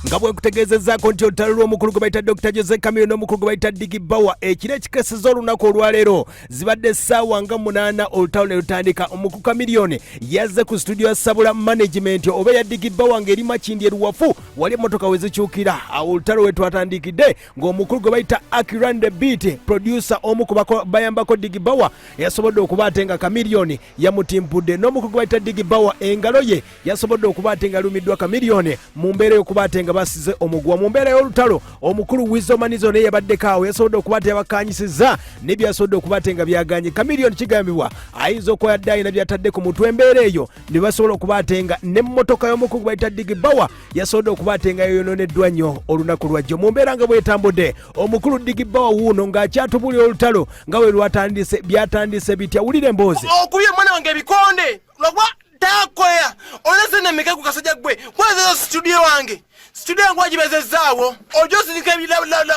ngabwe kutegezezaako nti olutalo lw'omukulu gwe bayita Dr. Jose Chameleon n'omukulu gwe bayita Baur ekiro ekikeseza olunaku olwaleero zibadde essaawa nga 8 olutalo ne lutandika. Omukulu Chameleon yazze ku studio ya Sabula management oba ya Baur ng'eri Makindi eruwafu wali emmotoka we zikyukira. Awo olutalo we twatandikidde ng'omukulu gwe bayita Aki Ura the beat producer omu ku bayambako Baur yasobodde okuba ate nga Chameleon yamutimpudde, n'omukulu gwe bayita Baur engalo ye yasobodde okuba ate nga alumiddwa Chameleon mu mbeera y'okuba ate nga basize omugwa. Mu mbeera y'olutalo omukulu Wizomanizo naye yabaddeko awo yasobodde okuba ate yabakanyisiza ne byasobodde okuba ate nga byaganye. Chameleon kigambibwa ayinza okuba yadde ayina byatadde ku mutwe embeera eyo ne basobola okuba ate nga n'emmotoka y'omukulu gwe bayita Baur yasobodde okuba ate nga yoyononeddwa nnyo olunaku lwajjo. Mu mbeera nga bwetambudde omukulu Baur wuuno ng'akyatubulira olutalo nga we lwatandise byatandise bitya. Wulira emboozi okubye mwana wange ebikonde lwagwa takoya olese nemeka ku kasajja gwe kweza studio wange studio yangu wagibezezaawo ojosirika olugalo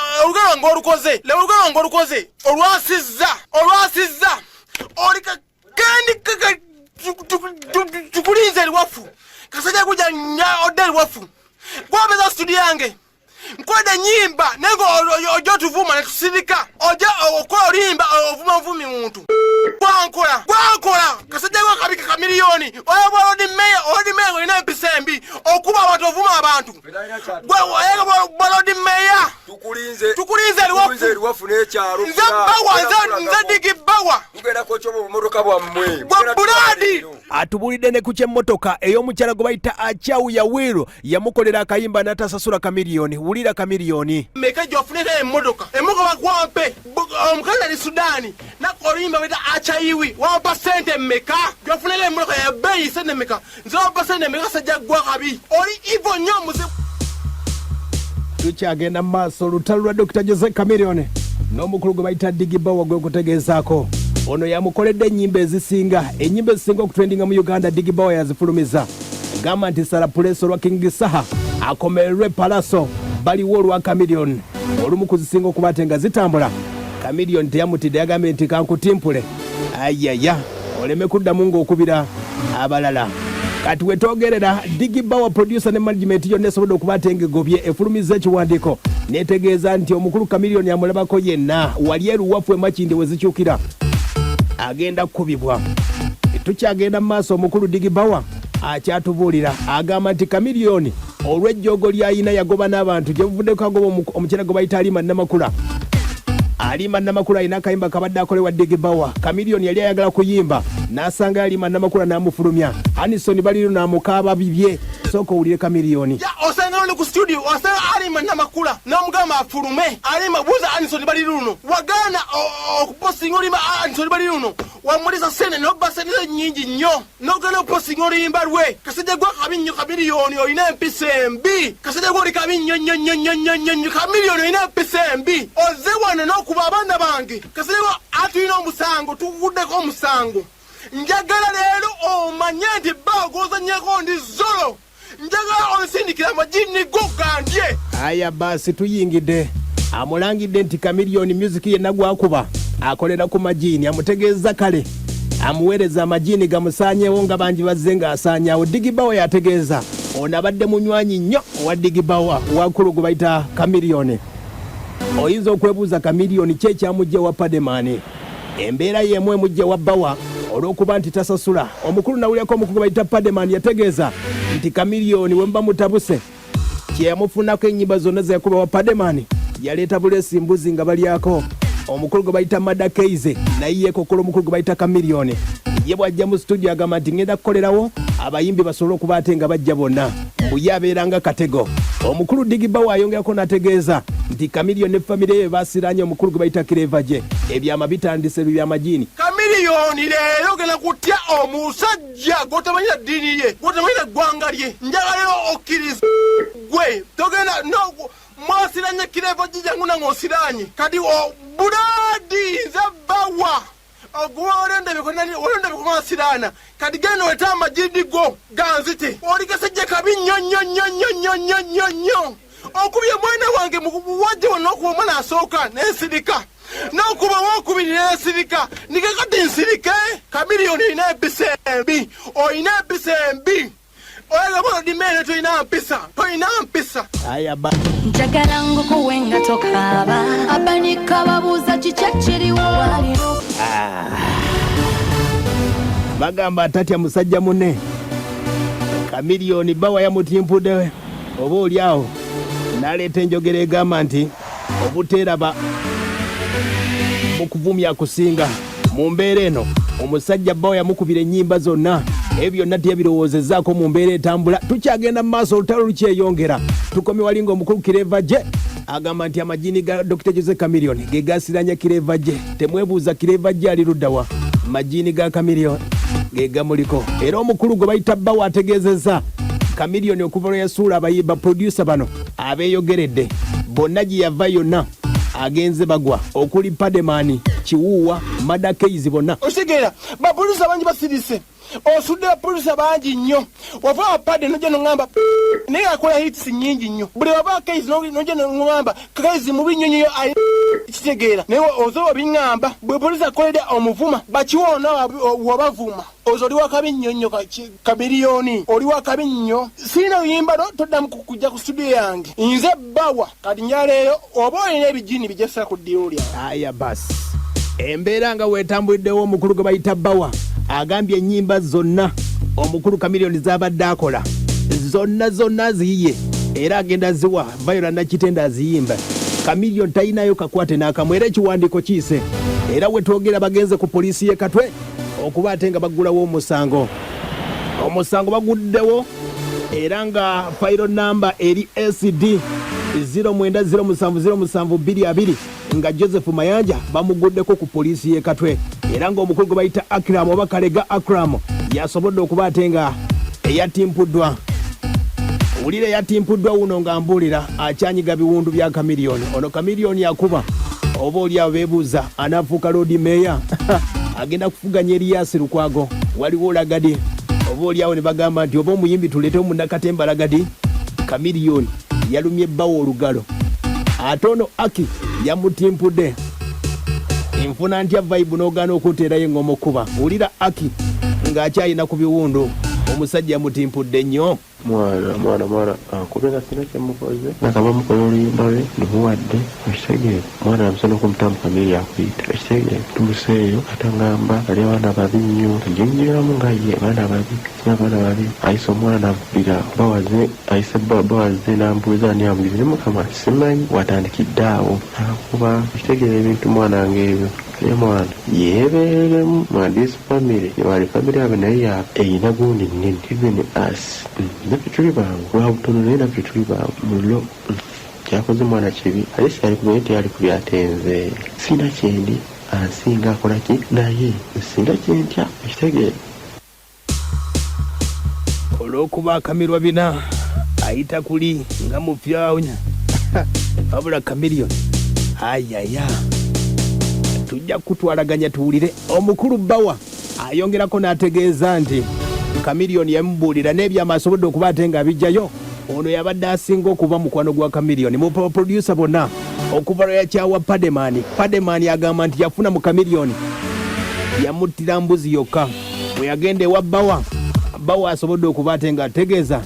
wange olukoze olwasizza olika kendi tukulinze eriwafu kasajja kuja nya odde eriwafu gwabeza studio yange nkwede nyimba nengo ojo tuvuma netusirika ojo okola olimba ovuma vumi muntu gwankola kasajja gwa kabika Chameleon oyo odi meya ina mpisembi okuba abantu ovuma abantu gwa meya tukulinze eriwafu n'ekyalo nze Baur ugenda kochobo mumotoka bwammwe buladi atubulidde ne ku kyemmotoka ey'omukyala gwe bayita Achawu ya Wiru yamukolera akayimba n'atasasula Chameleon. Wulira Chameleon meka gyofunira emmotoka bakwampe omukazi ali Sudani nakolimba bita achayiwi wampa sente meka gyofunira emmotoka ya beyi sente meka nze wampa sente meka sajja gwa kabi oli ivo nnyo muze. Tukyagenda mu maaso olutalo lwa Dr. Jose Chameleon n'omukulu gwe bayita Baur gwe kutegeezaako ono yamukoledde ennyimba ezisinga okutrendinga mu Uganda. Baur yazifulumiza gamba nti Sala Puleso lwa King Saha akomererwe Palaso baliwo olwa Chameleon olumu kuzisinga okuba ate nga zitambula. Chameleon teyamutidde yagambye nti kankutimpule ayaya oleme kuddamu ng'okubira abalala. Kati wetwogerera Baur producer ne management yonna esobodde okuba ate ng'egobye efulumiza ekiwandiiko netegeeza nti omukulu Chameleon amulabako yenna wali eruwafu Makindi we zikyukira agenda kukubibwa. Tukyagenda mu maaso omukulu Baur akyatubuulira agamba nti Chameleon olw'ejjoogo ly'ayina yagoba n'abantu gye buvuddeko agoba omukyala gwe bayita Alima Namakula ayina akayimba kabadde akolebwa Baur. Chameleon yali ayagala kuyimba n'asanga Alima Namakula n'amufulumya. Anison Baliru n'amukaaba bibye. Sooka owulire Chameleon osanga oli ku studio osanga Alima Namakula n'omugamba afulume Alima buuza Anison Baliru no wagaana okupostinga olimba Anison Baliru no wamulisa sene n'obba sente nnyingi nnyo n'ogenda okupostinga oluyimba lwe kasajja gwa kabi nnyo Chameleon olina empisa embi kasajja gwa oli kabi nnyo Chameleon olina empisa embi oze wano n'okuba abaana bange kasajja gwa atulina omusango tukuguddeko omusango njagala leero omanye nti Baur gozanyako ndi zolo njagala onsindikira Majini gogandye. Aya basi tuyingidde amulangidde nti Chameleon music yenna gwakuba akolera ku Majini amutegeeza kale amuweereza Majini gamusaanyewo nga bangi bazze ng'asaanyawo. Baur yategeeza ono abadde munywanyi nnyo owa Baur wakulu gwe bayita Chameleon. Oyinza okwebuuza Chameleon ki ekyamujja wa Pademani embeera y'emu emujja wa Baur olw'okuba nti tasasula. Omukulu nawulyako omukulu gwe bayita Pademani yategeeza nti Chameleon we muba mutabuse kye yamufunako ennyimba zonna ze yakuba wa Pademani yaleeta buleesi mbuzi nga balyako. Omukulu gwe bayita Madakeize naye yeekokola omukulu gwe bayita Chameleon ye bw'ajja mu studio agamba nti ngenda kukolerawo abayimbi basobole okuba ate nga bajja bonna mbuye abeeranga katego. Omukulu Baur ayongerako n'ategeeza nti Chameleon ne famire ye baasiranye omukulu gwe bayita Kireva gye ebyama bitandise bya Majini. Chameleon leero genda kutya omusajja gwotamanyira ddiini ye gwotamanyira ggwanga lye njagala okkiriza gwe togenda mwasiranye Kireva gye jangu nange osiranye kati buladi nze Baur olondebe kumasirana kati genda weta Majini go ganzite oli kasajja kabi nnyo okubye mwana wange wajja wano okuba omwana asooka n'ensirika n'okuba wokubiri n'ensirika nikakati nsirike Chameleon olina empisa embi Oyaga bono dimene toina mpisa. Aya ba. Njagala ngukuwenga tokaba. Abanika babuuza kikyakiriwo waliro. Bagamba atatya musajja munne. Chameleon Baur yamutimpude oba oliawo naleeta enjogera egamba nti obuteeraba mukuvumya kusinga mu mbeera eno omusajja Baur yamukubira ennyimba zonna ebyo byonna tebirowoozezaako mu mbeera etambula tukyagenda mu maaso olutalo lukyeyongera tukomye walinga omukulu Kireva gye agamba nti amajini ga Dr. Jose Chameleon ge gasiranya Kireva gye temwebuuza Kireva gye ali luddawa majini ga Chameleon ge gamuliko era omukulu gwe bayita Baur ategeezezza Chameleon okuva lwe yasuula abayimba producer bano abeeyogeredde bonna gye yava yonna agenze bagwa okuli Pademani Kiwuwa Madakeizi bonna osigera bapolisi bangi basirise osudde bapolisi bangi nnyo wava Pade noja nongamba naye akola hits nnyingi nnyo buli wava Keizi noja nongamba Keizi mu binyonyo ayi kitegeera naye ozoba biŋŋamba bwe poliisi akoledde omuvuma bakiwoona wabavuma ozo oli wakabi nnyo nnyo Chameleon oli wakabi nnyo siina luyimba no toddamu kujja ku studio yange nze Baur kati nyaleero oba olina ebijini bijasa ku ddiiro lyange aya basi embeera nga weetambuliddewo omukulu gwe bayita Baur agambye ennyimba zonna omukulu Chameleon z'abadde akola zonna ziyiye era agenda ziwa Viola Nakitenda aziyimba Chameleon talinayo kakwate n'akamu era ekiwandiiko kiise era we twogera bagenze ku poliisi y'e Katwe okuba ate nga baggulawo omusango baguddewo era nga file number eri SD 09070722 nga Joseph Mayanja bamuguddeko ku poliisi y'e Katwe era ng'omukulu gwe bayita Akram oba Kalega Akram yasobodde okuba ate nga eyatimpuddwa ulire yatimpuddwa uno nga mbuulira akyanyiga biwundu bya Chameleon ono Chameleon yakuba oba oliawo beebuuza anaafuuka Lord Mayor agenda kufuganya Erias Lukwago waliwo Lagadi oba oliawo ne bagamba nti oba omuyimbi tuleetewo Munnakatemba Lagadi Chameleon yalumye Baur olugalo ate ono Aki yamutimpudde enfuna ntya vibe n'ogaana okuteerayo engoma okuba ulira Aki ng'akyayina ku biwundu omusajja yamutimpudde nnyo mwana kubera sina kyemukoze nakaba mukola oluyimba lwe nimuwadde ekitegeere mwana amusana okumutamu Chameleon yakuyita ekitegeere tumuseeyo atangamba ali abaana babi nnyo njinjiramu nga ye abaana babi sina abaana babi ayise omwana avugira bawaze ayise bawaze nambuuza ani amulize ne Mukama simanyi watandikidde awo akuba ekitegeere ebintu mwana ng'ebyo mwana yeebeeremu this family wali family yabe naye yabe eyina gundi nnene even us naffe tuli bangu lwabutono naye naffe tuli bangu mulo kyakoze mwana kibi ate siali kumanye teyali kulyatenze sina kyendi ansinga akola ki naye singa kyentya ekitegeere olw'okuba akamirwa bina ayita kuli nga mupyawunya wabula Chameleon ayaya tujja kutwalaganya tuwulire omukulu Baur ayongerako n'ategeeza nti Chameleon yamubuulira n'ebyama asobodde okuba ate nga abijjayo ono yabadde asinga okuba mukwano gwa Chameleon mu producer bonna okuva lwe yakyawa Pademani agamba nti yafuna mu Chameleon yamuttira mbuzi yokka bwe yagenda ewa Baur asobodde okuba ate nga ategeeza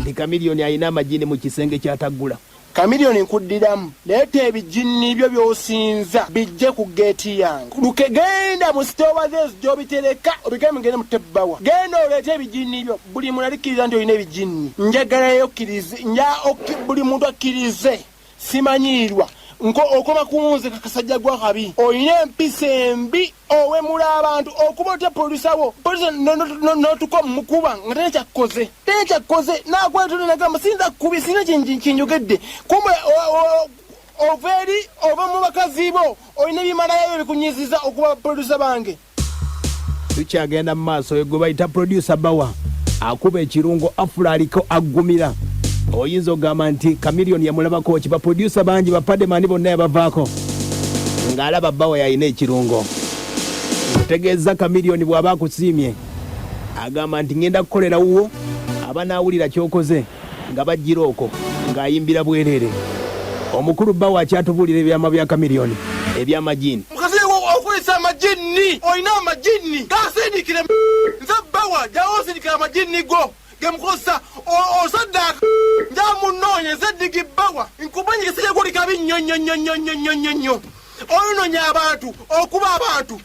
nti Chameleon alina amajini mu kisenge kyataggula Chameleon nkuddiramu leeta ebijini byo by'osinza bijje ku geeti yange luke genda mu sitowa zezo gy'obitereka obigame ngende mu Baur genda oleete ebijini byo buli muntu alikkiriza nti olina ebijini njagalayo kkirize buli muntu akkirize simanyiirwa okoma kunze kakasajja gwa kabi olina empisa embi owemula abantu okuba otya producer wo producer notuka mukuba nga tenekyakkoze nakwetone nagamba sinza kubi sina kinjogedde kumbe overi ova mu bakazi bo olina ebimalayo bikunyiziza okuba producer bange tukyagenda mu maaso gwe bayita producer Baur akuba ekirungo afula aliko aggumira oyinza ogamba nti Chameleon yamulabako kiba producer bangi Pademani bonna yabavaako ng'alaba Baur yalina ekirungo otegeeza Chameleon bw'aba akusiimye agamba nti ngenda kukolera wuwo aba naawulira kyokoze nga bajjira okwo ng'ayimbira bwereere omukulu Baur akyatubuulira ebyama bya Chameleon ebyamajini mukazi okozesa amajini olina amajini gasindikire nze Baur jawo osindikira amajini go gemukosa osadaka njamunonye zedigi bawa nkubanye kisije kuli kabi nyonyonyonyonyonyonyo olunoonya abantu okuba abantu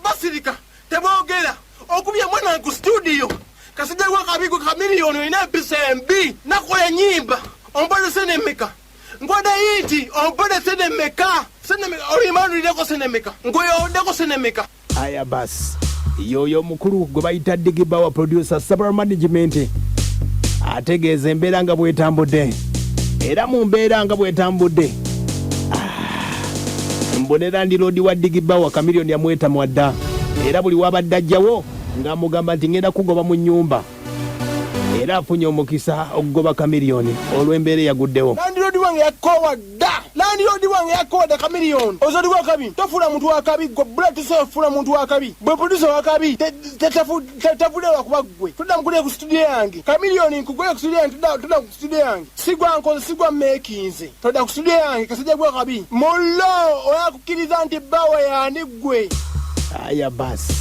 basirika tebogera okubya mwana ku studio kasije kwa kabigo kamiliyoni ina BCMB nakola nyimba ombole senemeka ngoda yiti ombole senemeka olimanu lileko senemeka ngoyo odeko senemeka aya basi yoyo mukulu gwe bayita Digi Baur producer Sabula management ategeeza embeera nga bwetambudde era mu mbeera nga bwetambudde mbonera ndi lodi wa Digi Baur Chameleon yamweta mwadda era buli wabadde ajjawo ng'amugamba nti ngenda kugoba mu nnyumba era afunye omukisa okugoba Chameleon olw'embeera yaguddewo. Landlord wange yakowa dda landlord wange yakowa dda Chameleon ozodi wa kabi tofula muntu wa kabi gwe bula tusofula muntu wa kabi bwe producer wa kabi tetafulewa kuba gwe tudda mukule ku studio yange Chameleon nkugwe ku studio yange tudda ku studio yange sigwa nkoze sigwa makinze tudda ku studio yange kasajja gwa kabi mullo oyakukiriza nti Baur yani gwe aya basi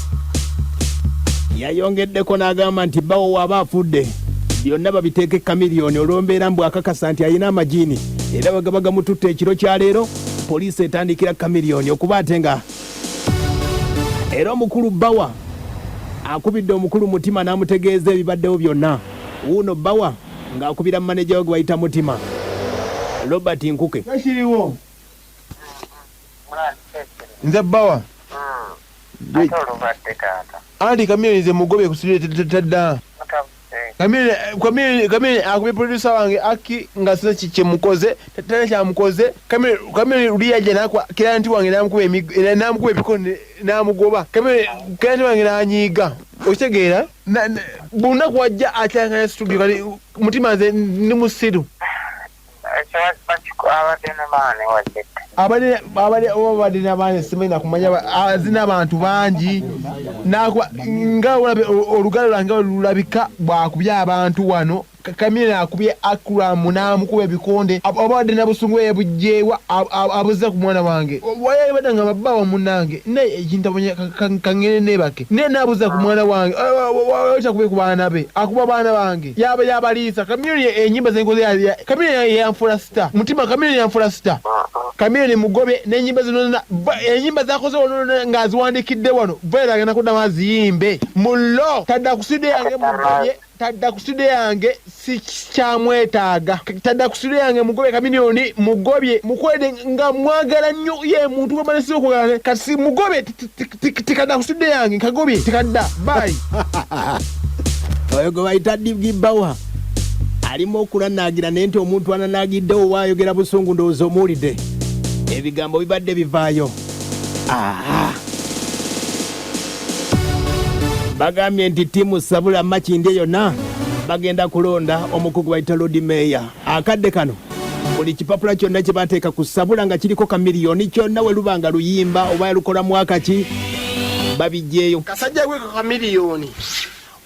yayongeddeko n'agamba nti Baur waba afudde byonna babiteeke Chameleon olw'embeera mbu akakasa nti ayina amajini era bagaba gamututte ekiro kya leero poliisi etandikira Chameleon okuba ate nga era omukulu Baur akubidde omukulu Mutima n'amutegeeza ebibaddewo byonna wuuno Baur ng'akubira maneja we gwe bayita Mutima Robert Nkuke kiriwo nze Baur Andi Chameleon ze mugobe ku studio tadda Chameleon akubye producer wange Aki nga sina kyemukoze tatana kyamukoze Chameleon uliyaje nakwa kiranti wange namukuba ebikono namugoba kiranti wange nanyiga okitegeera bonna kwajja atyanga studio kali Mutima nze ndi musiru abadde n'abaana simenya kumanya azina abantu bangi nga olugalo lwange lulabika bwakubya abantu wano Chameleon akubye Aki Ura n'amukuba ebikonde abadde nabusungu ebujjeewa abuza ku mwana wange wayabadde nga Baur munnange naye ekintabonye kangene nebake naye nabuza ku mwana wange takube ku baana be akuba baana bange yabaliisa Chameleon enyimba zenkoze Chameleon yanfula star Mutima Chameleon yanfula star Chameleon mugobe n'enyimba zino enyimba zakoze wano ng'aziwandikidde wano vaira agenda kuddamu aziyimbe mullo tadda ku studio yange mugobe tadda ku studio yange si kyamwetaaga tadda ku studio yange mugobe Chameleon mugobye mukwede nga mwagala nnyo ye muntu wamanisi okugala kati mugobe tikadda ku studio yange nkagobye tikadda bye oyo gwe bayita Digi Baur alimu okulanagira naye nti omuntu ananagiddewo waayogera busungu ndowooza omuwulidde ebigambo bibadde bivaayo bagambye nti ttiimu Sabula makindi yonna bagenda kulonda omukugu bayita Lord Mayor akadde kano buli kipapula kyonna kye bateeka ku Sabula nga kiriko Chameleon kyonna we luba nga luyimba oba yalukola mwaka ki babijjeeyo kasajja gwe Chameleon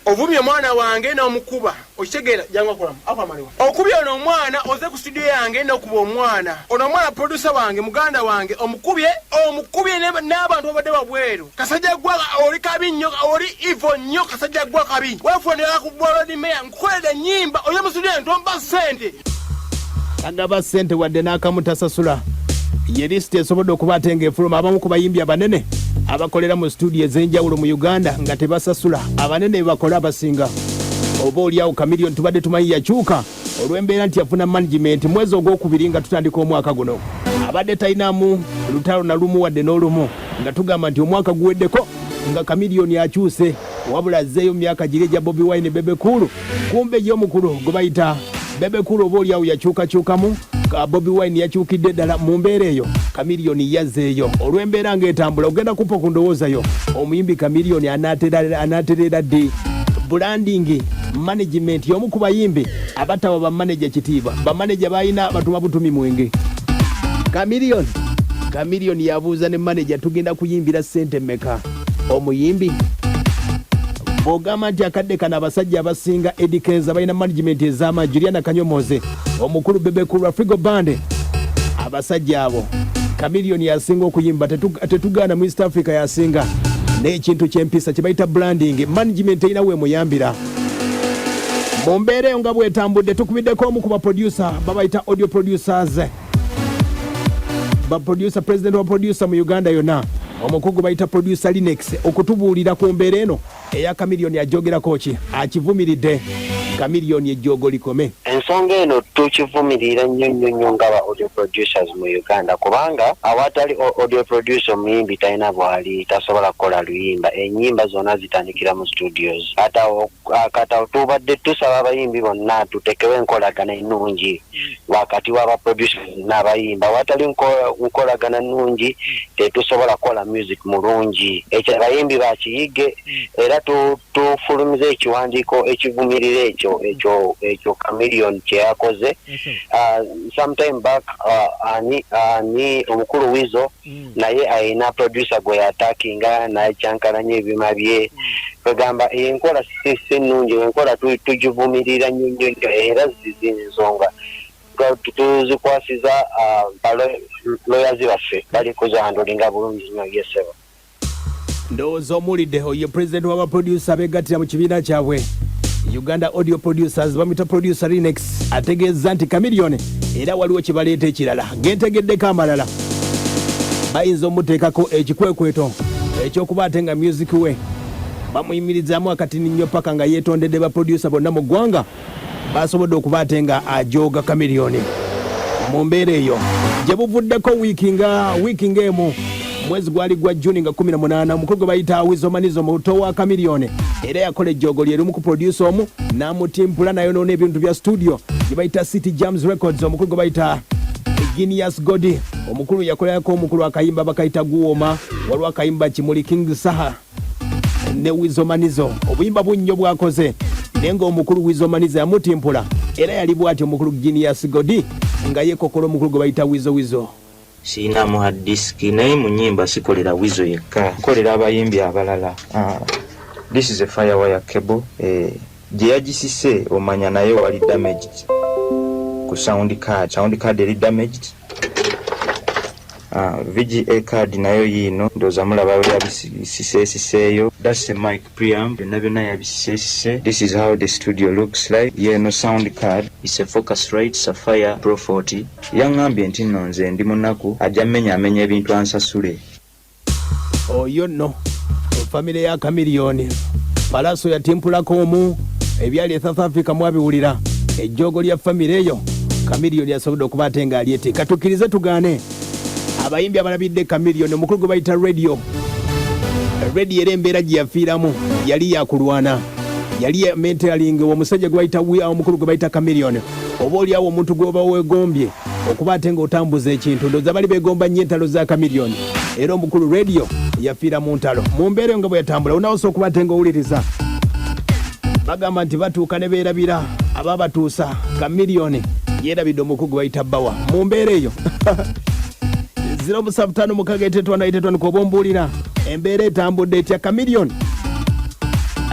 ovumye mwana wange n'omukuba okitegeera jangwa kulamu akwamaliwa okubye ono omwana oze ku studio yange n'okuba omwana ono omwana producer wange muganda wange omukubye n'abantu babadde babweru kasajja gwa oli kabi nnyo oli ivo nnyo kasajja gwa kabi weefundira ku Lord Mayor nkukolera nnyimba oye mu studio ntomba ssente agaba ssente wadde n'akamutasasula ye lisiti esobodde okuba ate ng'efuluma abamu ku bayimbi abanene abakolera mu studio ez'enjawulo mu Uganda nga tebasasula abanene bakola abasinga oba oliawo Chameleon tubadde tumanyi yakyuka olw'embeera nti yafuna management mwezi ogwokubiri nga tutandika omwaka guno abadde talinamu lutalo na lumu wadde n'olumu nga tugamba nti omwaka guweddeko nga Chameleon akyuse wabula azzeeyo myaka giri egya Bobi Wine Bebe Cool kumbe y'omukulu gwe bayita Bebe Cool oba oliawo yakyukakyukamu Bobi Wine yakyukidde ddala mu mbeera eyo Chameleon yazzeeyo olw'embeera ng'etambula ogenda kuppa ku ndowoozayo omuyimbi Chameleon anaaterera ddi branding management y'omu ku bayimbi abatawa bamaneja kitiibwa bamaneja balina batuma butumi mwenge Chameleon yabuuza ne maneja tugenda kuyimbira ssente mmeka omuyimbi ogamba nti akadde kana abasajja abasinga edikeza balina management ez'ama Juliana Kanyomoze omukulu Bebe Cool Afrigo Band abasajja abo Chameleon yasinga okuyimba tetugana mu East Africa yasinga n'ekintu ky'empisa kye bayita branding management erina we muyambira Mumbere nga bwetambudde tukubiddeko omu ku baproducer babayita audio producers. President wa producer mu Uganda yonna omukugu bayita producer Rinex okutubuulira ku mbeera eno eya Chameleon ajogerako ki akivumiridde Chameleon ejjogo likome. Ensonga eno tukivumirira nnyo nga ba audio producers mu Uganda kubanga awatali audio producer muyimbi talina bwali tasobola kukola luyimba. Ennyimba zonna zitandikira mu studios. Kata tubadde tusaba abayimbi bonna tutekewo enkolagana ennungi wakati w'aba producers n'abayimba. Awatali nkolagana nnungi tetusobola kukola music mulungi. Ekyo abayimbi bakiyige era tufulumize ekiwandiiko ekivumirira ekyo Chameleon kyeyakoze. Sometime back ani omukulu Wizo naye ayina producer gwe yatakinga naye kyankalanya ebyuma bye. Kwegamba enkola si nnungi, enkola tugivumirira nnyo era zizenzonga tuzikwasiza loyazi baffe bali kuzihandulinga bulungi nnyo. Yesebo ndowooza omuwuliddeho ye president w'abaproducer begattira mu kibiina kyabwe Uganda Audio Producers bamita producer Rinex ategeeza nti Chameleon era waliwo kibaleeta ekirala gentegeddeko amalala bayinza omuteekako ekikwekweto ekyokuba ate nga music we bamuyimirizaamu akatini nnyo paka nga yeetondedde baproducer bonna mu ggwanga basobodde okuba ate nga ajooga Chameleon mu mbeera eyo gye buvuddeko wiiki ng'emu mwezi gwali gwa Juni nga 18 omukulu gwe bayita Wizomanizo muto wa Chameleon era yakola ejjogo lye lumu ku producer omu n'amutimpula nayo noona ebintu bya studio gye bayita City Jams Records. Omukulu gwe bayita Genius Godi omukulu yakolerako omukulu akayimba bakayita Guwoma, waliwo akayimba Kimuli King Saha ne Wizomanizo. Obuyimba bunnyo bwakoze naye ng'omukulu Wizomanizo yamutimpula era yali bw'ati omukulu Genius Godi nga yekokola omukulu gwe bayita Wizo. Sina muhadiski naye mu nnyimba sikolera Wizo yekka, nkolera abayimbi abalala. This is a firewire cable. Gye yagisise omanya naye wali damaged ku sound card eri damaged. VGA card nayo yino ndoza mulaba yabisiseyo. That's the mic preamp byonna yabisise. This is how the studio looks like. No sound card. It's a Focusrite Sapphire Pro 40. Yangambye nti nno nze ndi munaku ajja amenya ebintu ansasule. Oyo nno family ya Chameleon palaso yatimpulako omu ebyali South Africa mwabiwulira ejjogo lya family eyo Chameleon yasobodde okuba ate nga alyete. Katukirize tugaane abayimbi abalabidde Chameleon omukulu gwe bayita radio era embeera gye yafiiramu yali yakulwana, yali mentaling omusajja gwe bayita omukulu gwe bayita Chameleon. Oba oliawo omuntu gwoba weegombye okuba ate ng'otambuza ekintu ndowooza bali beegomba nnyo entalo za Chameleon era omukulu radio yafiira mu ntalo mu mbeera nga bwe yatambula. Onawose okuba ate ng'owuliriza bagamba nti batuuka ne beerabira ababatuusa Chameleon yeerabidde omukulu gwe bayita Baur mu mbeera eyo. 075 koba ombuulira embeera etambudde etya. Chameleon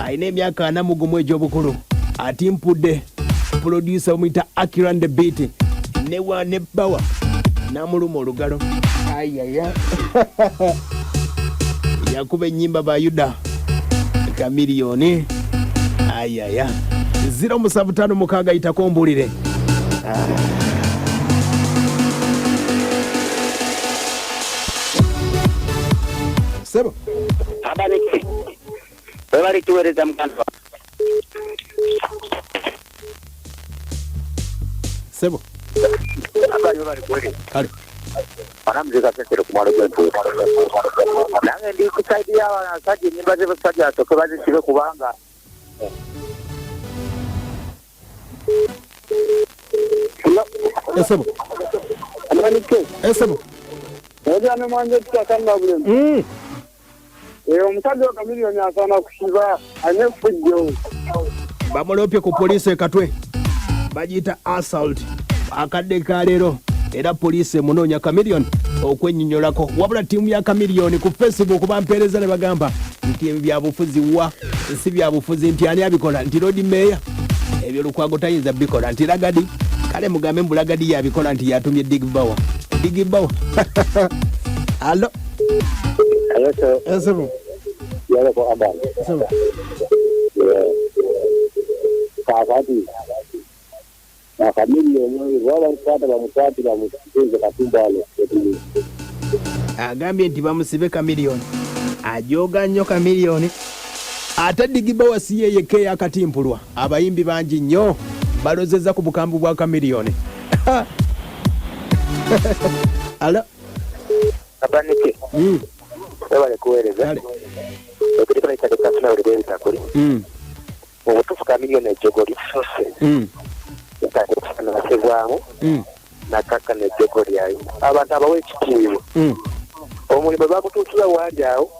alina emyaka 40 egy'obukulu atimpudde producer omuyita Aki Ura the beat ne Baur n'amuluma olugalo. Ayaya yakuba ennyimba ba Yuda Chameleon. Ayaya 075 yitako ombuulire. Sebo abaleke bali tuwereza mkanwa Sebo bali kweli kale anamzika sasa kumalo kwetu nange ndi kusaidia abasaji nyimba ze basaji atoke bazisibe kubanga Sebo Sebo Oja ne manje tukakanda bule. Omusajja wa Chameleon asana kushiba anefujjo. Bamulopye ku police katwe bagiyita assault akadde kalero era police emunoonya Chameleon okwenyinyolako. Wabula tiimu ya Chameleon ku Facebook bampeereza ne bagamba nti ebyabufuzi si byabufuzi nti ani abikola nti Lord Mayor ebyo Lukwago tayinza bikola nti Lagadi kale mugambe mbu Lagadi yabikola nti yatumye Dig Baur. Allo. Hello sir. Sebo. Yale ko abal. Sebo. kakati akamiliyoni babakwata bamukwatira mu kitundu katumbalo. Agambye nti bamusibe Chameleon. Ajoga nnyo Chameleon. Ate Digibawa si ye yekka yakatimpulwa. Abayimbi bangi nnyo balozeza ku bukambu bwa Chameleon. Ala. Abanike. Wale kueleza. Kale. Okirikana itakatuna ule bezi takuri. Obutufu Chameleon ejogoli sose. Yakakana nasevwamu. Na kaka nejogoli yayi. Abantu abawe ekitiibwa. Omulimu bakutuukira wanjaawo.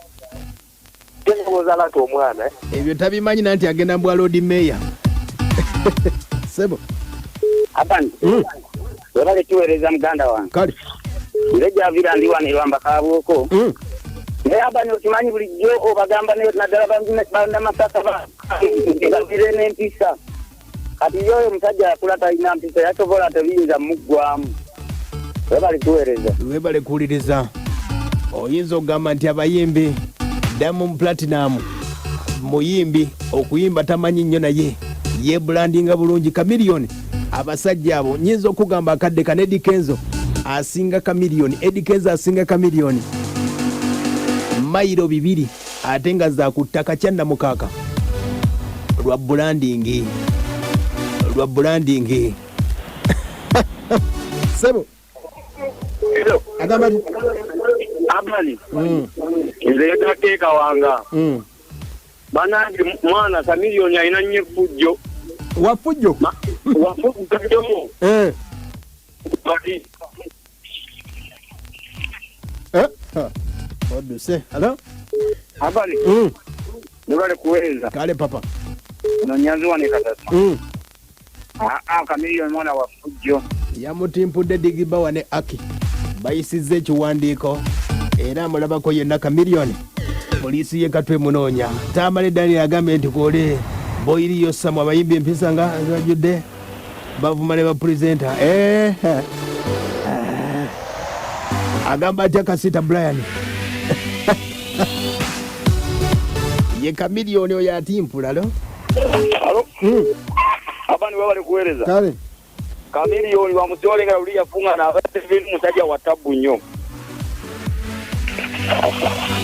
Tengoza latu omwana. Ebyo tabimanyi nanti agenda mbwa Lord Mayor. Sebo. Abantu. Wale tueleza mganda wangu. Kale. Ileja vira ndiwa nilwamba kabuko. Ne abani okimanyi bulijjo obagamba ne nadala banda masaka ba. Ngabire n'empisa. Kati yoyo musajja akulata ina mpisa yakobola tebinza muggwamu. Webale tueleza. Webale kuwuliriza. Oyinza okugamba nti abayimbi Diamond Platinum muyimbi okuyimba tamanyi nnyo naye ye brandinga bulungi Chameleon. Abasajja abo nyinza okugamba akadde ka Eddie Kenzo asinga Chameleon. Eddie Kenzo asinga Chameleon mayiro 2 ate nga za ku ttaka kyanna mukaka lwa branding. Sebo. Hello. Agamba Abali. Nze yatakeeka wanga. Banange mwana Chameleon alina nnyo effujjo. Wafujjo? Wafujjo. Bati. Oduse. Hello? Abali. Nibale kuweza. Kale papa. Nonyanzi wane katasa. Chameleon mwana wafujjo. Yamutimpudde Digibawa ne Aki. Bayisizza ekiwandiiko era amulabako yenna Chameleon. Poliisi ye katwe munoonya. Tamale Daniel agambye nti kole boyiriyo samu abayimbi empisa nga bajudde bavuma ne bapurezenta. Agamba atya Kasita Brian. Ye Chameleon oyo atimpula lo. Alo? Abani wabale kuweleza. Kale. Chameleon bamusole nga uli yafunga na abaseveni musajja wa tabu nnyo.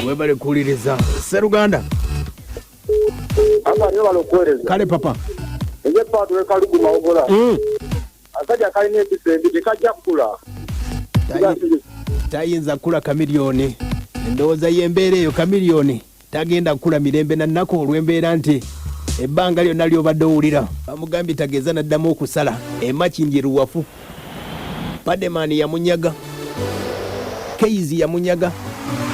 Webale kuwuliriza. Seruganda. Abani wabale kuweleza. Kale papa. Ege paatu wekalugu maogola. Asajja kalina ekisembi tekajja kula. Tayinza kula Chameleon. Endowooza y'embeera eyo Chameleon tagenda kula mirembe na nnako olw'embeera nti ebbanga lyonna ly'obadde owulira bamugambye tageza n'addamu okusala emakindi ruwafu. Pademan yamunyaga, Keizi yamunyaga,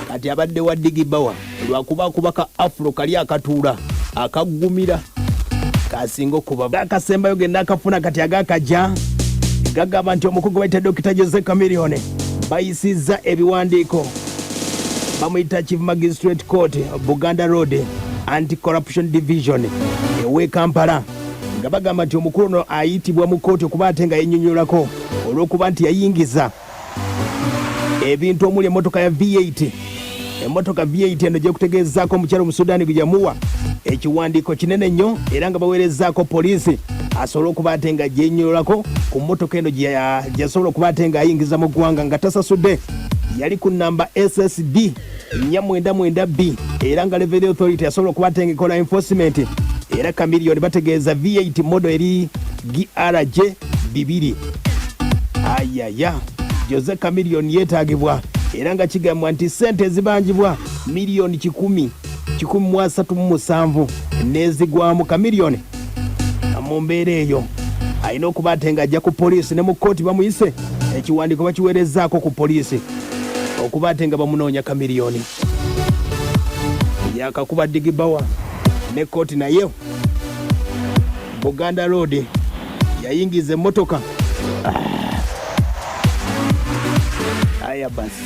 kati abadde wa Digibawa lwakuba akubaka afro kali akatuula akaggumira kasinga okuba akasembayo genda akafuna kati agakaja gagamba nti omukugu bayita Dr. Jose Chameleon bayisizza ebiwandiiko bamuyita Chief Magistrate Court Buganda Road Anti-Corruption Division ewe Kampala nga bagamba nti omukulu ono ayitibwa mu kooti okuba ate nga yennyonnyolako olw'okuba nti yayingiza ebintu omuli emmotoka ya V8. Emmotoka V8 eno gyekutegeezaako omukyalo mu Sudan gwe yamuwa ekiwandiiko kinene nnyo era nga baweerezaako poliisi asobola okuba ate nga gyennyololako ku mmotoka eno gyasobola okuba ate nga ayingiza mu ggwanga nga tasasudde. Yali ku namba SSD 499B era nga Revenue Authority yasobola okuba ate nga ekola enforcement era Chameleon bategeeza V8 model eri GRJ 2. Ayaya Jose Chameleon yeetaagibwa era nga kigambwa nti ssente ezibangibwa miliyoni 1,137 n'ezigwamu. Chameleon mu mbeera eyo alina okuba ate nga ajja ku poliisi ne mu kooti bamuyise ekiwandiiko bakiweerezaako ku poliisi okuba ate nga bamunoonya Chameleon. Yakakuba Digibawa ne kooti naye Buganda Road yayingiza emmotoka. Aya basi.